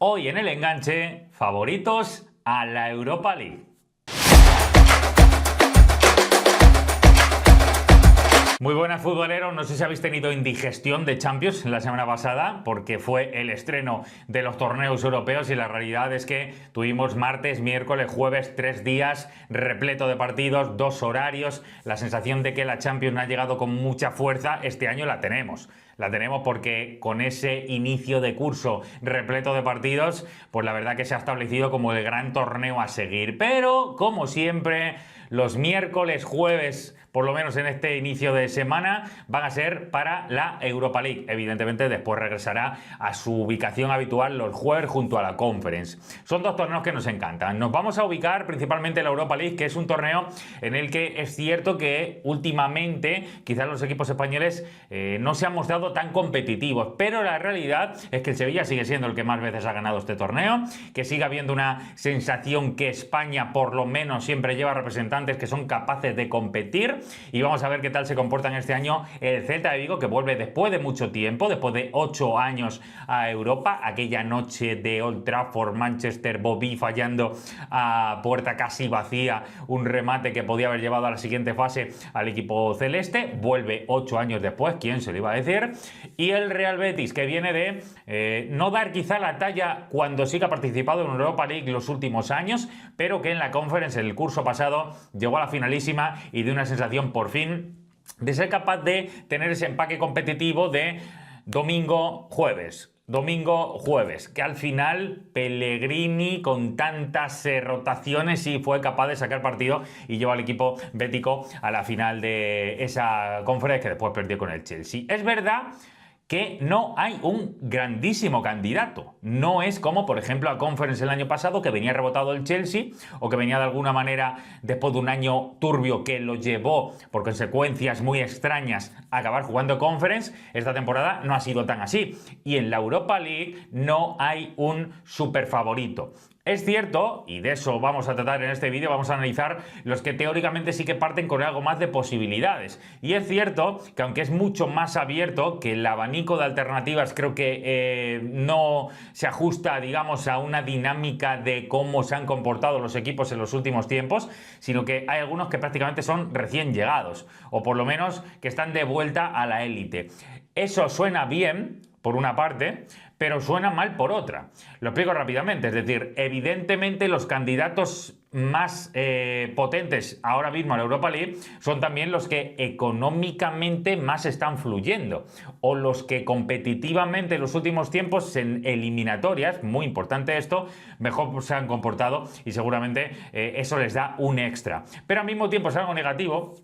Hoy en el enganche, favoritos a la Europa League. Muy buenas, futboleros. No sé si habéis tenido indigestión de Champions la semana pasada, porque fue el estreno de los torneos europeos y la realidad es que tuvimos martes, miércoles, jueves, 3 días repleto de partidos, 2 horarios. La sensación de que la Champions no ha llegado con mucha fuerza, este año la tenemos. La tenemos porque con ese inicio de curso repleto de partidos, pues la verdad que se ha establecido como el gran torneo a seguir. Pero, como siempre, los miércoles, jueves, por lo menos en este inicio de semana, van a ser para la Europa League. Evidentemente después regresará a su ubicación habitual los jueves junto a la Conference. Son dos torneos que nos encantan. Nos vamos a ubicar principalmente en la Europa League, que es un torneo en el que es cierto que últimamente quizás los equipos españoles no se han mostrado tan competitivos, pero la realidad es que el Sevilla sigue siendo el que más veces ha ganado este torneo, que sigue habiendo una sensación que España por lo menos siempre lleva representantes que son capaces de competir. Y vamos a ver qué tal se comportan este año el Celta de Vigo, que vuelve después de mucho tiempo, después de 8 años a Europa. Aquella noche de Old Trafford, Manchester, Bobby fallando a puerta casi vacía, un remate que podía haber llevado a la siguiente fase al equipo celeste. Vuelve 8 años después, ¿quién se lo iba a decir? Y el Real Betis, que viene de no dar quizá la talla cuando sí que ha participado en Europa League los últimos años, pero que en la Conference el curso pasado llegó a la finalísima y de una sensación por fin de ser capaz de tener ese empaque competitivo de domingo-jueves. Domingo-jueves, que al final Pellegrini con tantas rotaciones sí fue capaz de sacar partido y llevó al equipo bético a la final de esa conferencia que después perdió con el Chelsea. Es verdad que no hay un grandísimo candidato. No es como, por ejemplo, a Conference el año pasado, que venía rebotado el Chelsea, o que venía de alguna manera, después de un año turbio que lo llevó, por consecuencias muy extrañas, a acabar jugando Conference. Esta temporada no ha sido tan así. Y en la Europa League no hay un super favorito. Es cierto, y de eso vamos a tratar en este vídeo, vamos a analizar los que teóricamente sí que parten con algo más de posibilidades. Y es cierto que aunque es mucho más abierto, que el abanico de alternativas creo que no se ajusta, digamos, a una dinámica de cómo se han comportado los equipos en los últimos tiempos, sino que hay algunos que prácticamente son recién llegados, o por lo menos que están de vuelta a la élite. Eso suena bien, por una parte, pero suena mal por otra. Lo explico rápidamente, es decir, evidentemente los candidatos más potentes ahora mismo a la Europa League son también los que económicamente más están fluyendo, o los que competitivamente en los últimos tiempos en eliminatorias, muy importante esto, mejor se han comportado y seguramente eso les da un extra. Pero al mismo tiempo es algo negativo,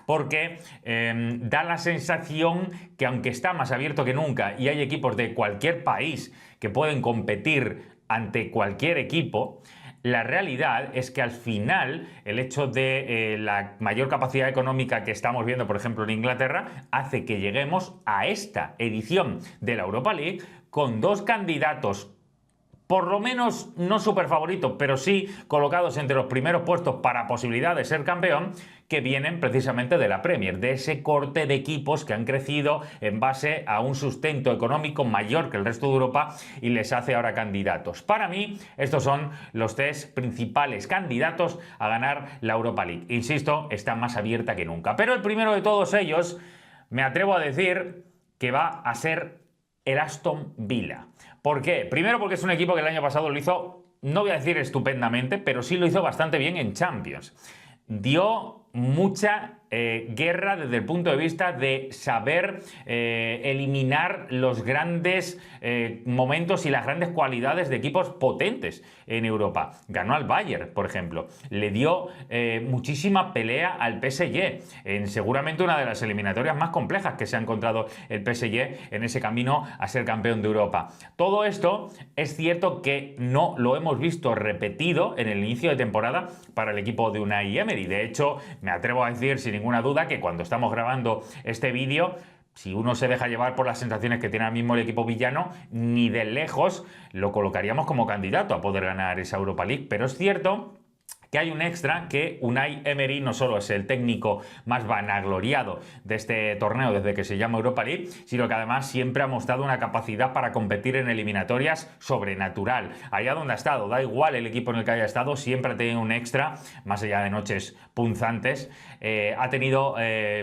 porque da la sensación que aunque está más abierto que nunca y hay equipos de cualquier país que pueden competir ante cualquier equipo, la realidad es que al final el hecho de la mayor capacidad económica que estamos viendo, por ejemplo, en Inglaterra, hace que lleguemos a esta edición de la Europa League con dos candidatos, por lo menos no super favoritos, pero sí colocados entre los primeros puestos para posibilidad de ser campeón, que vienen precisamente de la Premier, de ese corte de equipos que han crecido en base a un sustento económico mayor que el resto de Europa y les hace ahora candidatos. Para mí, estos son los 3 principales candidatos a ganar la Europa League. Insisto, está más abierta que nunca. Pero el primero de todos ellos, me atrevo a decir que va a ser el Aston Villa. ¿Por qué? Primero porque es un equipo que el año pasado lo hizo, no voy a decir estupendamente, pero sí lo hizo bastante bien en Champions. Dio mucha guerra desde el punto de vista de saber eliminar los grandes momentos y las grandes cualidades de equipos potentes en Europa. Ganó al Bayern, por ejemplo. Le dio muchísima pelea al PSG en seguramente una de las eliminatorias más complejas que se ha encontrado el PSG en ese camino a ser campeón de Europa. Todo esto es cierto que no lo hemos visto repetido en el inicio de temporada para el equipo de Unai Emery. De hecho, me atrevo a decir sin ninguna duda que cuando estamos grabando este vídeo, si uno se deja llevar por las sensaciones que tiene ahora mismo el equipo villano, ni de lejos lo colocaríamos como candidato a poder ganar esa Europa League. Pero es cierto que hay un extra, que Unai Emery no solo es el técnico más vanagloriado de este torneo desde que se llama Europa League, sino que además siempre ha mostrado una capacidad para competir en eliminatorias sobrenatural. Allá donde ha estado, da igual el equipo en el que haya estado, siempre ha tenido un extra, más allá de noches punzantes, ha tenido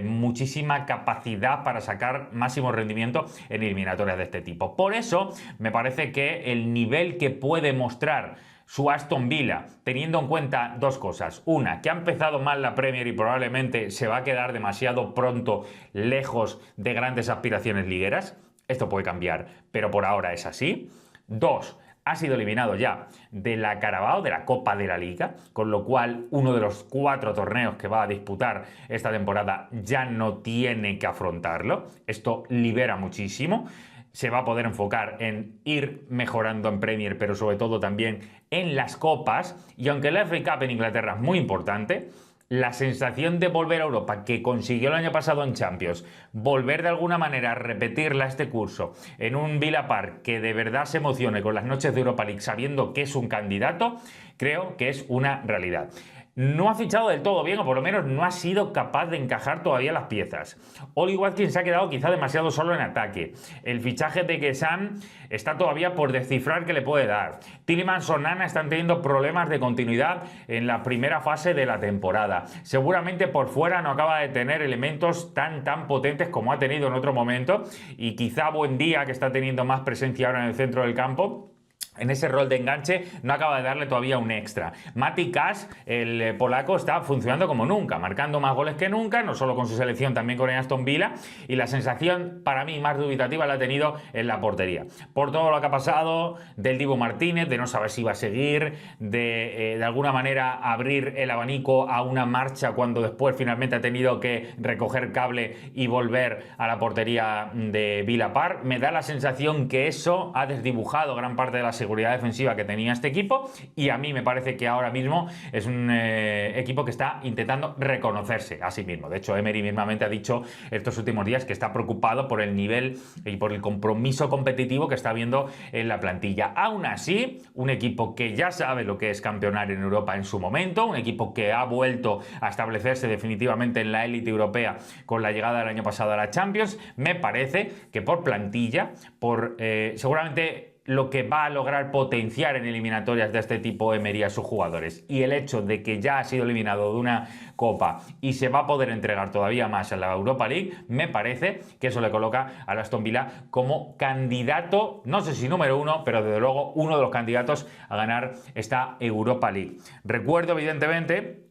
muchísima capacidad para sacar máximo rendimiento en eliminatorias de este tipo. Por eso me parece que el nivel que puede mostrar su Aston Villa, teniendo en cuenta dos cosas. Una, que ha empezado mal la Premier y probablemente se va a quedar demasiado pronto lejos de grandes aspiraciones ligueras. Esto puede cambiar, pero por ahora es así. Dos, ha sido eliminado ya de la Carabao, de la Copa de la Liga, con lo cual uno de los 4 torneos que va a disputar esta temporada ya no tiene que afrontarlo. Esto libera muchísimo. Se va a poder enfocar en ir mejorando en Premier, pero sobre todo también en las copas. Y aunque la FA Cup en Inglaterra es muy importante, la sensación de volver a Europa que consiguió el año pasado en Champions, volver de alguna manera a repetirla este curso en un Villa Park que de verdad se emocione con las noches de Europa League sabiendo que es un candidato, creo que es una realidad. No ha fichado del todo bien, o por lo menos no ha sido capaz de encajar todavía las piezas. Oli Watkins se ha quedado quizá demasiado solo en ataque. El fichaje de Kesam está todavía por descifrar qué le puede dar. Tielemans o Onana están teniendo problemas de continuidad en la primera fase de la temporada. Seguramente por fuera no acaba de tener elementos tan potentes como ha tenido en otro momento, y quizá Buendía, que está teniendo más presencia ahora en el centro del campo, en ese rol de enganche no acaba de darle todavía un extra. Mati Cash, el polaco, está funcionando como nunca, marcando más goles que nunca, no solo con su selección, también con el Aston Villa, y la sensación para mí más dubitativa la ha tenido en la portería. Por todo lo que ha pasado del Dibu Martínez, de no saber si va a seguir, de alguna manera abrir el abanico a una marcha cuando después finalmente ha tenido que recoger cable y volver a la portería de Villa Park. Me da la sensación que eso ha desdibujado gran parte de la seguridad defensiva que tenía este equipo, y a mí me parece que ahora mismo es un equipo que está intentando reconocerse a sí mismo. De hecho, Emery mismamente ha dicho estos últimos días que está preocupado por el nivel y por el compromiso competitivo que está habiendo en la plantilla. Aún así, un equipo que ya sabe lo que es campeonar en Europa en su momento, un equipo que ha vuelto a establecerse definitivamente en la élite europea con la llegada del año pasado a la Champions, me parece que por plantilla, por seguramente lo que va a lograr potenciar en eliminatorias de este tipo Emery a sus jugadores, y el hecho de que ya ha sido eliminado de una Copa y se va a poder entregar todavía más en la Europa League, me parece que eso le coloca al Aston Villa como candidato, no sé si número 1, pero desde luego uno de los candidatos a ganar esta Europa League. Recuerdo evidentemente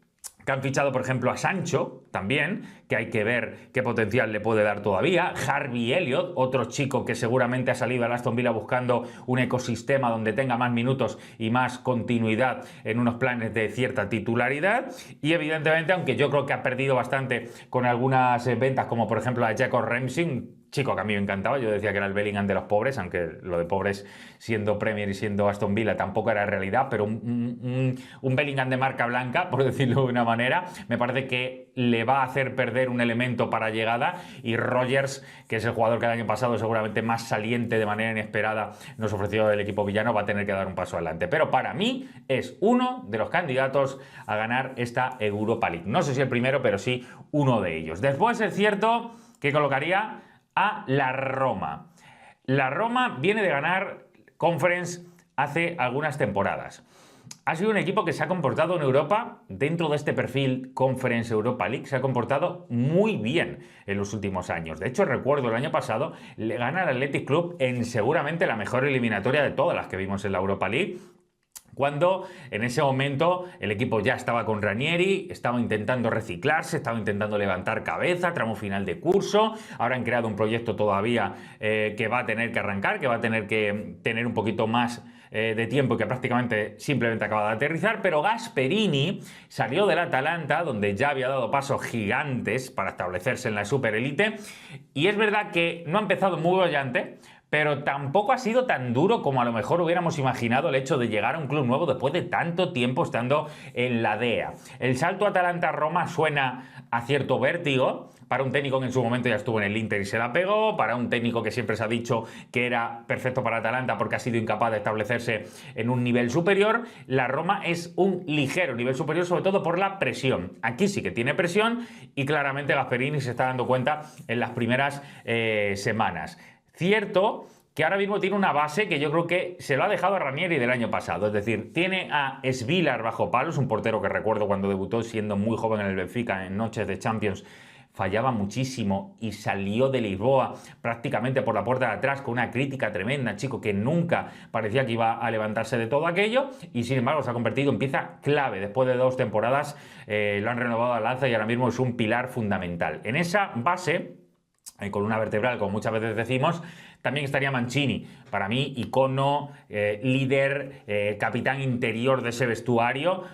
que han fichado, por ejemplo, a Sancho también, que hay que ver qué potencial le puede dar todavía. Harvey Elliott, otro chico que seguramente ha salido al Aston Villa buscando un ecosistema donde tenga más minutos y más continuidad en unos planes de cierta titularidad. Y evidentemente, aunque yo creo que ha perdido bastante con algunas ventas, como por ejemplo a Jacob Ramsey, chico que a mí me encantaba, yo decía que era el Bellingham de los pobres, aunque lo de pobres siendo Premier y siendo Aston Villa tampoco era realidad, pero un Bellingham de marca blanca, por decirlo de una manera, me parece que le va a hacer perder un elemento para llegada, y Rodgers, que es el jugador que el año pasado seguramente más saliente de manera inesperada nos ofreció el equipo villano, va a tener que dar un paso adelante. Pero para mí es uno de los candidatos a ganar esta Europa League. No sé si el primero, pero sí uno de ellos. Después es cierto que colocaría a la Roma. La Roma viene de ganar Conference hace algunas temporadas. Ha sido un equipo que se ha comportado en Europa, dentro de este perfil Conference Europa League, se ha comportado muy bien en los últimos años. De hecho, recuerdo el año pasado, le gana al Athletic Club en seguramente la mejor eliminatoria de todas las que vimos en la Europa League, cuando en ese momento el equipo ya estaba con Ranieri, estaba intentando reciclarse, estaba intentando levantar cabeza, tramo final de curso. Ahora han creado un proyecto todavía que va a tener que arrancar, que va a tener que tener un poquito más de tiempo, que prácticamente simplemente acaba de aterrizar, pero Gasperini salió del Atalanta, donde ya había dado pasos gigantes para establecerse en la superélite, y es verdad que no ha empezado muy brillante, pero tampoco ha sido tan duro como a lo mejor hubiéramos imaginado el hecho de llegar a un club nuevo después de tanto tiempo estando en la DEA. El salto Atalanta-Roma suena a cierto vértigo, para un técnico que en su momento ya estuvo en el Inter y se la pegó, para un técnico que siempre se ha dicho que era perfecto para Atalanta porque ha sido incapaz de establecerse en un nivel superior. La Roma es un ligero nivel superior, sobre todo por la presión. Aquí sí que tiene presión y claramente Gasperini se está dando cuenta en las primeras semanas. Cierto que ahora mismo tiene una base que yo creo que se lo ha dejado a Ranieri del año pasado. Es decir, tiene a Svilar bajo palos, un portero que recuerdo cuando debutó siendo muy joven en el Benfica en noches de Champions, fallaba muchísimo y salió de Lisboa prácticamente por la puerta de atrás con una crítica tremenda, chico que nunca parecía que iba a levantarse de todo aquello y sin embargo se ha convertido en pieza clave. Después de 2 temporadas lo han renovado al alza y ahora mismo es un pilar fundamental. En esa base, columna vertebral, como muchas veces decimos, también estaría Mancini, para mí icono, líder, capitán interior de ese vestuario,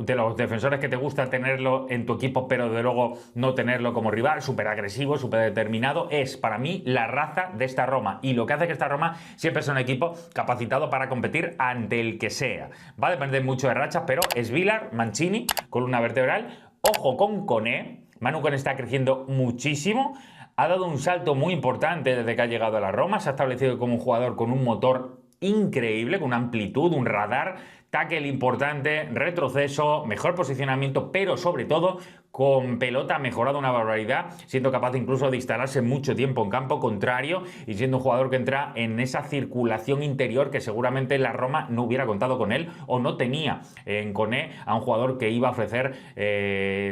de los defensores que te gusta tenerlo en tu equipo pero de luego no tenerlo como rival, súper agresivo, súper determinado, es para mí la raza de esta Roma y lo que hace que esta Roma siempre sea un equipo capacitado para competir ante el que sea. Va a depender mucho de rachas, pero Svilar, Mancini, columna vertebral, ojo con Koné. Manu Koné está creciendo muchísimo. Ha dado un salto muy importante desde que ha llegado a la Roma. Se ha establecido como un jugador con un motor increíble, con una amplitud, un radar, tackle importante, retroceso, mejor posicionamiento, pero sobre todo con pelota mejorado una barbaridad, siendo capaz incluso de instalarse mucho tiempo en campo contrario y siendo un jugador que entra en esa circulación interior que seguramente la Roma no hubiera contado con él o no tenía en Koné a un jugador que iba a ofrecer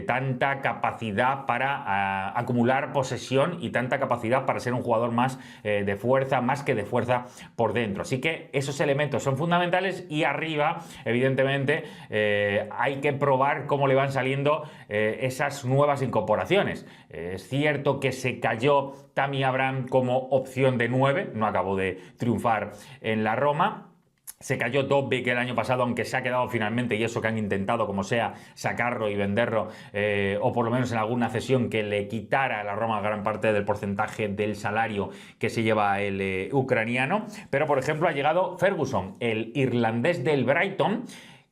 tanta capacidad para acumular posesión y tanta capacidad para ser un jugador más de fuerza, más que de fuerza por dentro. Así que esos elementos son fundamentales y arriba, evidentemente, hay que probar cómo le van saliendo esas nuevas incorporaciones. Es cierto que se cayó Tammy Abraham como opción de 9, no acabó de triunfar en la Roma. Se cayó Dobbik el año pasado, aunque se ha quedado finalmente, y eso que han intentado, como sea, sacarlo y venderlo, o por lo menos en alguna cesión que le quitara a la Roma gran parte del porcentaje del salario que se lleva el ucraniano. Pero, por ejemplo, ha llegado Ferguson, el irlandés del Brighton,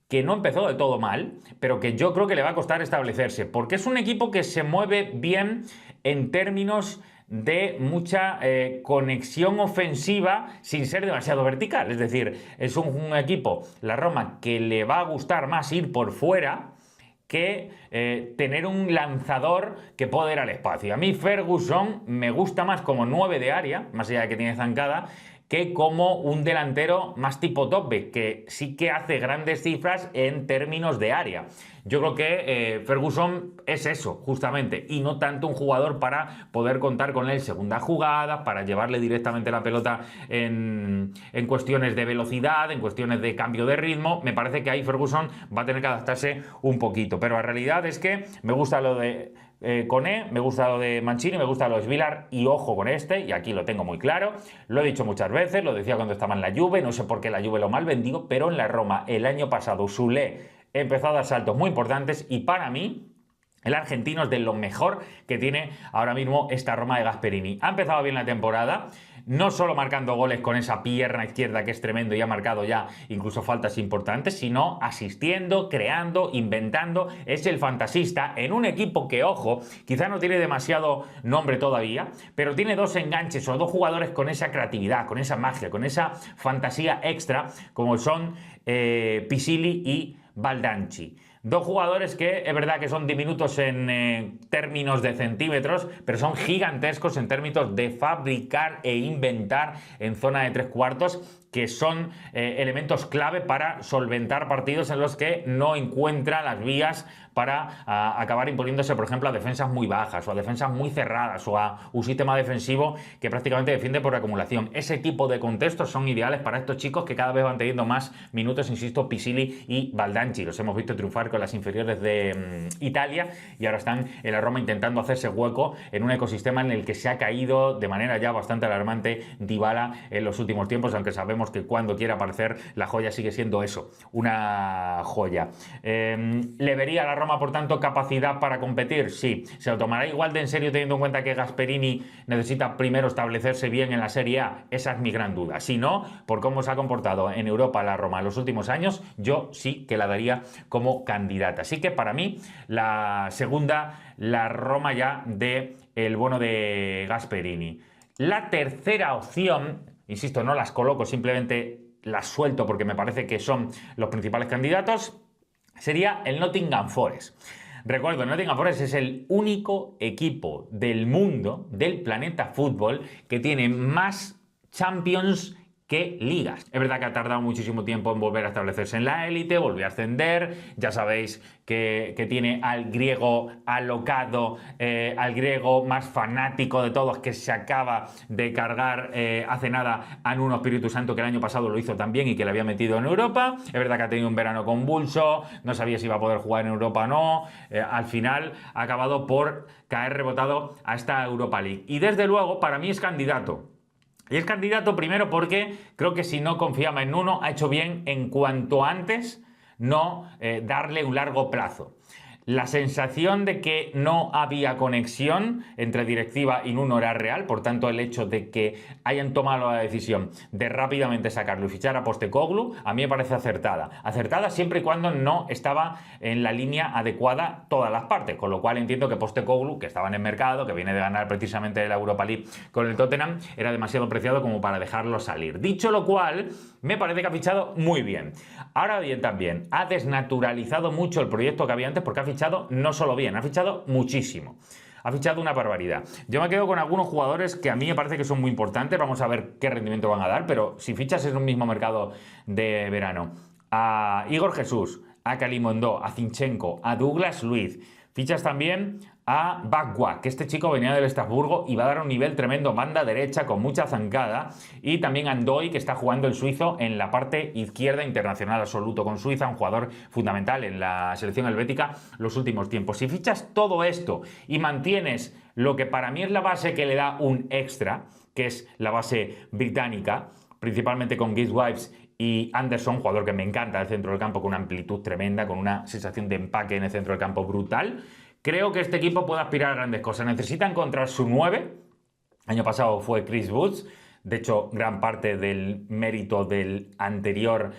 que no empezó de todo mal, pero que yo creo que le va a costar establecerse, porque es un equipo que se mueve bien en términos de mucha conexión ofensiva sin ser demasiado vertical. Es decir, es un equipo, la Roma, que le va a gustar más ir por fuera que tener un lanzador que pueda ir al espacio. A mí Ferguson me gusta más como 9 de área, más allá de que tiene zancada, que como un delantero más tipo Dobbik, que sí que hace grandes cifras en términos de área. Yo creo que Ferguson es eso, justamente, y no tanto un jugador para poder contar con él segunda jugada, para llevarle directamente la pelota en cuestiones de velocidad, en cuestiones de cambio de ritmo. Me parece que ahí Ferguson va a tener que adaptarse un poquito, pero la realidad es que me gusta lo de Koné, me gusta lo de Mancini, me gusta lo de Svilar y ojo con este, y aquí lo tengo muy claro, lo he dicho muchas veces, lo decía cuando estaba en la Juve, no sé por qué la Juve lo mal vendió, pero en la Roma el año pasado Soulé empezó a dar saltos muy importantes y para mí el argentino es de lo mejor que tiene ahora mismo esta Roma de Gasperini. Ha empezado bien la temporada, no solo marcando goles con esa pierna izquierda que es tremendo y ha marcado ya incluso faltas importantes, sino asistiendo, creando, inventando. Es el fantasista en un equipo que, ojo, quizá no tiene demasiado nombre todavía, pero tiene 2 enganches o 2 jugadores con esa creatividad, con esa magia, con esa fantasía extra, como son Pisili y Baldanzi. 2 jugadores que es verdad que son diminutos en términos de centímetros, pero son gigantescos en términos de fabricar e inventar en zona de 3 cuartos, que son elementos clave para solventar partidos en los que no encuentra las vías para acabar imponiéndose, por ejemplo, a defensas muy bajas o a defensas muy cerradas o a un sistema defensivo que prácticamente defiende por acumulación. Ese tipo de contextos son ideales para estos chicos que cada vez van teniendo más minutos, insisto, Pisili y Baldanzi. Los hemos visto triunfar con las inferiores de Italia y ahora están en la Roma intentando hacerse hueco en un ecosistema en el que se ha caído de manera ya bastante alarmante Dybala en los últimos tiempos, aunque sabemos sabemos que cuando quiere aparecer la joya sigue siendo eso, una joya. ¿Le vería a la Roma, por tanto, capacidad para competir? Sí. ¿Se lo tomará igual de en serio teniendo en cuenta que Gasperini necesita primero establecerse bien en la Serie A? Esa es mi gran duda. Si no, por cómo se ha comportado en Europa la Roma en los últimos años, yo sí que la daría como candidata. Así que para mí, la segunda, la Roma ya de el bueno de Gasperini. La tercera opción, insisto, no las coloco, simplemente las suelto porque me parece que son los principales candidatos, sería el Nottingham Forest. Recuerdo, el Nottingham Forest es el único equipo del mundo, del planeta fútbol, que tiene más Champions que ligas. Es verdad que ha tardado muchísimo tiempo en volver a establecerse en la élite, volvió a ascender, ya sabéis que tiene al griego alocado, al griego más fanático de todos, que se acaba de cargar hace nada a Nuno Espíritu Santo, que el año pasado lo hizo también y que le había metido en Europa. Es verdad que ha tenido un verano convulso, no sabía si iba a poder jugar en Europa o no, al final ha acabado por caer rebotado a esta Europa League. Y desde luego, para mí es candidato. Y es candidato primero porque creo que si no confiaba en Nuno, ha hecho bien en cuanto antes no darle un largo plazo. La sensación de que no había conexión entre directiva y Nuno era real, por tanto el hecho de que hayan tomado la decisión de rápidamente sacarlo y fichar a Postecoglou a mí me parece acertada. Acertada siempre y cuando no estaba en la línea adecuada todas las partes, con lo cual entiendo que Postecoglou, que estaba en el mercado, que viene de ganar precisamente la Europa League con el Tottenham, era demasiado preciado como para dejarlo salir. Dicho lo cual, me parece que ha fichado muy bien. Ahora bien, también ha desnaturalizado mucho el proyecto que había antes porque ha fichado no solo bien, ha fichado muchísimo. Ha fichado una barbaridad. Yo me quedo con algunos jugadores que a mí me parece que son muy importantes. Vamos a ver qué rendimiento van a dar, pero si fichas en un mismo mercado de verano a Igor Jesús, a Kalimondó, a Zinchenko, a Douglas Luiz, fichas también a Bagua, que este chico venía del Estrasburgo y va a dar un nivel tremendo, banda derecha con mucha zancada, y también a Ndoye, que está jugando el suizo en la parte izquierda, internacional absoluto con Suiza, un jugador fundamental en la selección helvética los últimos tiempos. Si fichas todo esto y mantienes lo que para mí es la base que le da un extra, que es la base británica, principalmente con Giswives y Anderson, jugador que me encanta del centro del campo, con una amplitud tremenda, con una sensación de empaque en el centro del campo brutal, creo que este equipo puede aspirar a grandes cosas. Necesita encontrar su 9. Año pasado fue Chris Woods. De hecho, gran parte del mérito del anterior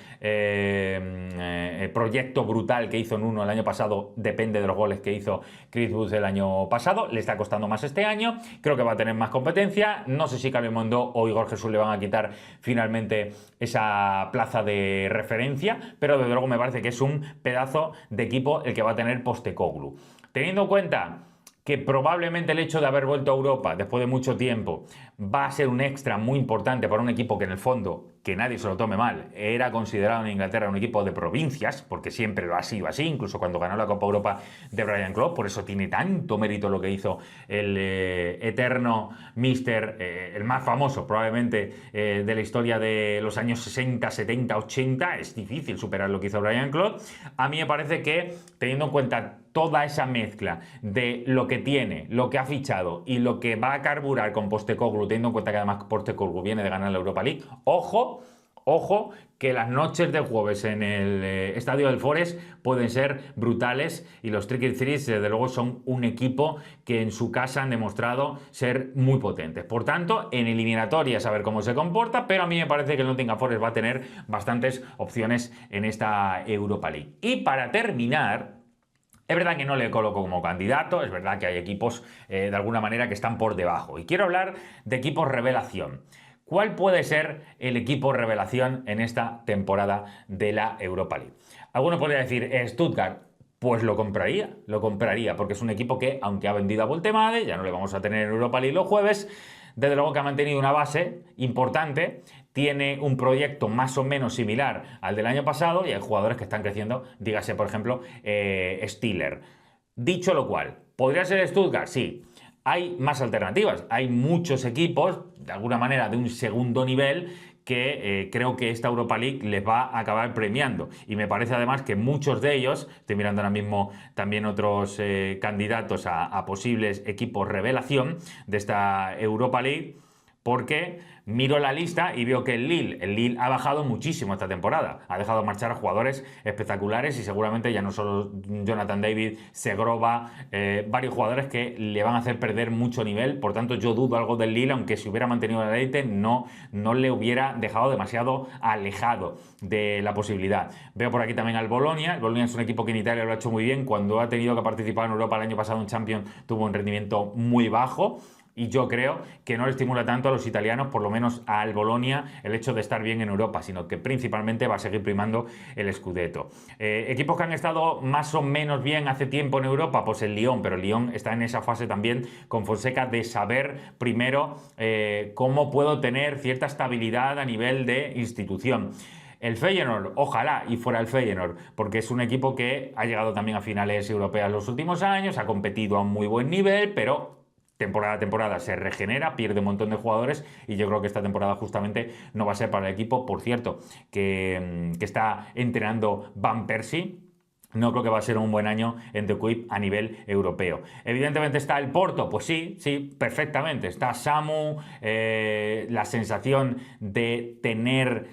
proyecto brutal que hizo Nuno el año pasado depende de los goles que hizo Chris Woods el año pasado. Le está costando más este año. Creo que va a tener más competencia. No sé si Kalimondó o Igor Jesús le van a quitar finalmente esa plaza de referencia, pero desde luego me parece que es un pedazo de equipo el que va a tener Postecoglou. Teniendo en cuenta que probablemente el hecho de haber vuelto a Europa después de mucho tiempo va a ser un extra muy importante para un equipo que en el fondo, que nadie se lo tome mal, era considerado en Inglaterra un equipo de provincias, porque siempre lo ha sido así, incluso cuando ganó la Copa Europa de Brian Clough, por eso tiene tanto mérito lo que hizo el eterno míster, el más famoso probablemente de la historia de los años 60, 70, 80, es difícil superar lo que hizo Brian Clough. A mí me parece que, teniendo en cuenta toda esa mezcla de lo que tiene, lo que ha fichado y lo que va a carburar con Postecoglou, teniendo en cuenta que además Postecoglou viene de ganar la Europa League, ojo, que las noches de jueves en el estadio del Forest pueden ser brutales y los Tricky Threes desde luego son un equipo que en su casa han demostrado ser muy potentes. Por tanto, en eliminatorias a ver cómo se comporta, pero a mí me parece que el Nottingham Forest va a tener bastantes opciones en esta Europa League. Y para terminar, es verdad que no le coloco como candidato, es verdad que hay equipos de alguna manera que están por debajo. Y quiero hablar de equipos revelación. ¿Cuál puede ser el equipo revelación en esta temporada de la Europa League? Algunos podrían decir, Stuttgart. Pues lo compraría, porque es un equipo que, aunque ha vendido a Voltemade, ya no le vamos a tener en Europa League los jueves, desde luego que ha mantenido una base importante, tiene un proyecto más o menos similar al del año pasado y hay jugadores que están creciendo, dígase por ejemplo Stiller. Dicho lo cual, ¿podría ser Stuttgart? Sí. Hay más alternativas, hay muchos equipos, de alguna manera de un segundo nivel, que creo que esta Europa League les va a acabar premiando. Y me parece además que muchos de ellos, estoy mirando ahora mismo también otros candidatos a posibles equipos revelación de esta Europa League, porque miro la lista y veo que el Lille ha bajado muchísimo esta temporada. Ha dejado marchar a jugadores espectaculares y seguramente ya no solo Jonathan David, Segrova, varios jugadores que le van a hacer perder mucho nivel. Por tanto, yo dudo algo del Lille, aunque si hubiera mantenido la Elite no le hubiera dejado demasiado alejado de la posibilidad. Veo por aquí también al Bolonia. El Bolonia es un equipo que en Italia lo ha hecho muy bien. Cuando ha tenido que participar en Europa el año pasado en Champions tuvo un rendimiento muy bajo. Y yo creo que no le estimula tanto a los italianos, por lo menos al Bolonia, el hecho de estar bien en Europa, sino que principalmente va a seguir primando el Scudetto. Equipos que han estado más o menos bien hace tiempo en Europa, pues el Lyon, pero el Lyon está en esa fase también con Fonseca de saber primero cómo puedo tener cierta estabilidad a nivel de institución. El Feyenoord, ojalá y fuera el Feyenoord, porque es un equipo que ha llegado también a finales europeas los últimos años, ha competido a un muy buen nivel, pero temporada a temporada se regenera, pierde un montón de jugadores y yo creo que esta temporada justamente no va a ser para el equipo. Por cierto, que está entrenando Van Persie. No creo que va a ser un buen año en The Equip a nivel europeo. Evidentemente está el Porto, pues sí, perfectamente. Está Samu, la sensación de tener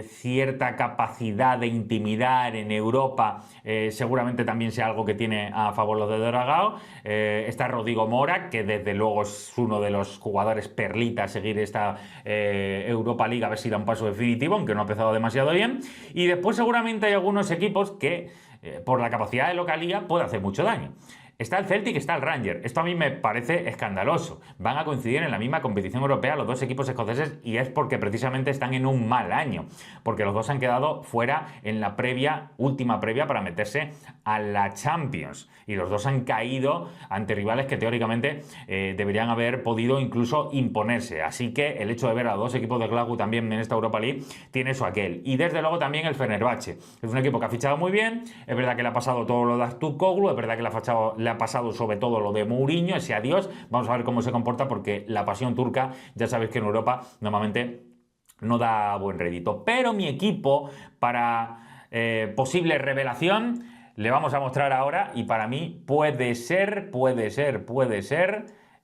cierta capacidad de intimidar en Europa, seguramente también sea algo que tiene a favor los de Dragao. Está Rodrigo Mora, que desde luego es uno de los jugadores perlita a seguir esta Europa League, a ver si da un paso definitivo, aunque no ha empezado demasiado bien. Y después seguramente hay algunos equipos que por la capacidad de localía puede hacer mucho daño. Está el Celtic, está el Rangers. Esto a mí me parece escandaloso. Van a coincidir en la misma competición europea los dos equipos escoceses y es porque precisamente están en un mal año. Porque los dos han quedado fuera en la última previa para meterse a la Champions. Y los dos han caído ante rivales que teóricamente deberían haber podido incluso imponerse. Así que el hecho de ver a dos equipos de Glasgow también en esta Europa League tiene eso aquel. Y desde luego también el Fenerbahce. Es un equipo que ha fichado muy bien. Es verdad que le ha pasado todo lo de Aztukoglu. Es verdad que le ha pasado sobre todo lo de Mourinho, ese adiós. Vamos a ver cómo se comporta porque la pasión turca, ya sabéis que en Europa normalmente no da buen rédito. Pero mi equipo para posible revelación le vamos a mostrar ahora y para mí puede ser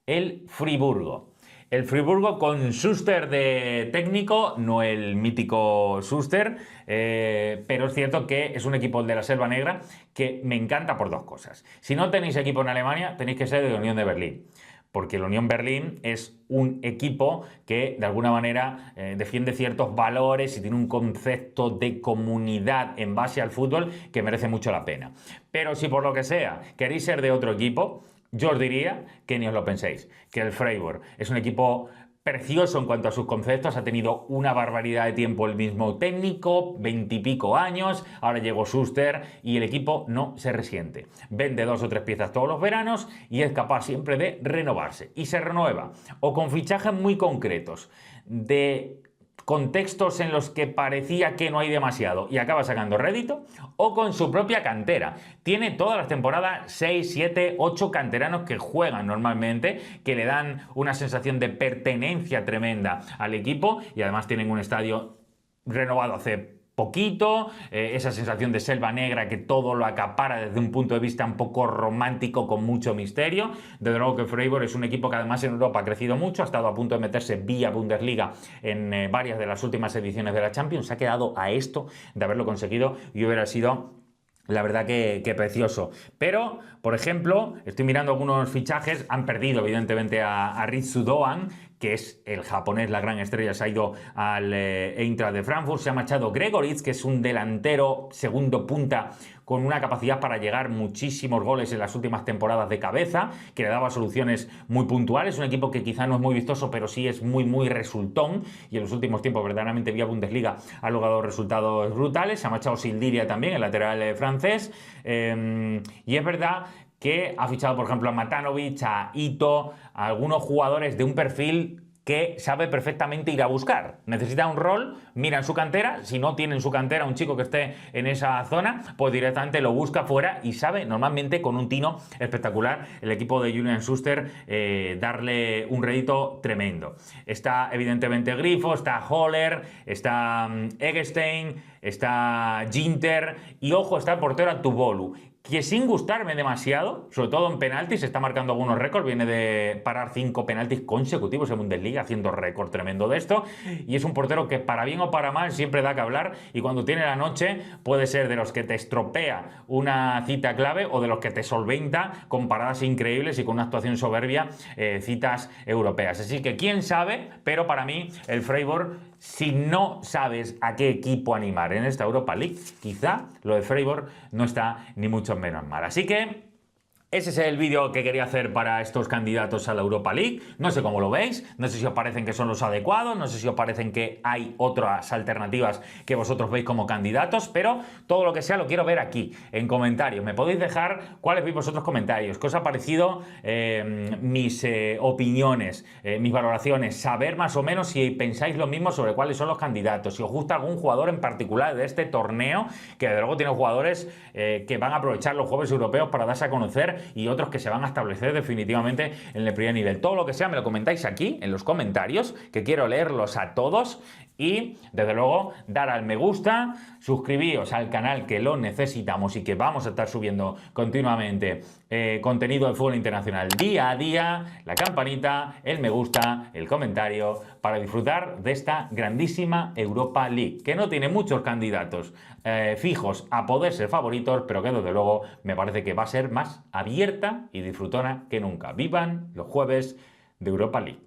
el Friburgo. El Friburgo con Schuster de técnico, no el mítico Schuster, pero es cierto que es un equipo de la Selva Negra que me encanta por dos cosas. Si no tenéis equipo en Alemania, tenéis que ser de la Unión de Berlín. Porque la Unión Berlín es un equipo que de alguna manera defiende ciertos valores y tiene un concepto de comunidad en base al fútbol que merece mucho la pena. Pero si por lo que sea queréis ser de otro equipo, yo os diría que ni os lo penséis, que el Freiburg es un equipo precioso en cuanto a sus conceptos, ha tenido una barbaridad de tiempo el mismo técnico, 20 y pico años, ahora llegó Schuster y el equipo no se resiente. Vende 2 o 3 piezas todos los veranos y es capaz siempre de renovarse. Y se renueva o con fichajes muy concretos de contextos en los que parecía que no hay demasiado y acaba sacando rédito, o con su propia cantera. Tiene todas las temporadas 6, 7, 8 canteranos que juegan normalmente, que le dan una sensación de pertenencia tremenda al equipo y además tienen un estadio renovado hace poquito, esa sensación de selva negra que todo lo acapara desde un punto de vista un poco romántico con mucho misterio. Desde luego que Freiburg es un equipo que además en Europa ha crecido mucho, ha estado a punto de meterse vía Bundesliga en varias de las últimas ediciones de la Champions, se ha quedado a esto de haberlo conseguido y hubiera sido la verdad que precioso. Pero, por ejemplo, estoy mirando algunos fichajes, han perdido evidentemente a Ritsu Doan, que es el japonés, la gran estrella, se ha ido al Eintracht de Frankfurt, se ha marchado Gregoritz, que es un delantero segundo punta con una capacidad para llegar muchísimos goles en las últimas temporadas de cabeza, que le daba soluciones muy puntuales, un equipo que quizá no es muy vistoso, pero sí es muy resultón, y en los últimos tiempos verdaderamente vía Bundesliga ha logrado resultados brutales. Se ha marchado Sildiria también, el lateral francés, y es verdad que ha fichado, por ejemplo, a Matanovic, a Ito, a algunos jugadores de un perfil que sabe perfectamente ir a buscar. Necesita un rol, mira en su cantera, si no tiene en su cantera un chico que esté en esa zona, pues directamente lo busca fuera y sabe normalmente con un tino espectacular el equipo de Julian Schuster darle un rédito tremendo. Está evidentemente Grifo, está Holler, está Eggestein, está Ginter y ojo, está el portero Atubolu, que sin gustarme demasiado, sobre todo en penaltis, está marcando algunos récords, viene de parar 5 penaltis consecutivos en Bundesliga, haciendo récord tremendo de esto, y es un portero que para bien o para mal siempre da que hablar, y cuando tiene la noche puede ser de los que te estropea una cita clave o de los que te solventa con paradas increíbles y con una actuación soberbia citas europeas. Así que quién sabe, pero para mí el Freiburg, si no sabes a qué equipo animar en esta Europa League, quizá lo de Freiburg no está ni mucho menos mal. Así que ese es el vídeo que quería hacer para estos candidatos a la Europa League. No sé cómo lo veis, no sé si os parecen que son los adecuados, no sé si os parecen que hay otras alternativas que vosotros veis como candidatos, pero todo lo que sea lo quiero ver aquí, en comentarios. Me podéis dejar cuáles veis vosotros comentarios, qué os ha parecido mis opiniones, mis valoraciones, saber más o menos si pensáis lo mismo sobre cuáles son los candidatos, si os gusta algún jugador en particular de este torneo, que desde luego tiene jugadores que van a aprovechar los jueves europeos para darse a conocer y otros que se van a establecer definitivamente en el primer nivel. Todo lo que sea me lo comentáis aquí en los comentarios, que quiero leerlos a todos, y desde luego dar al me gusta, suscribíos al canal, que lo necesitamos y que vamos a estar subiendo continuamente contenido de fútbol internacional día a día, la campanita, el me gusta, el comentario, para disfrutar de esta grandísima Europa League, que no tiene muchos candidatos fijos a poder ser favoritos, pero que desde luego me parece que va a ser más abierta y disfrutona que nunca. ¡Vivan los jueves de Europa League!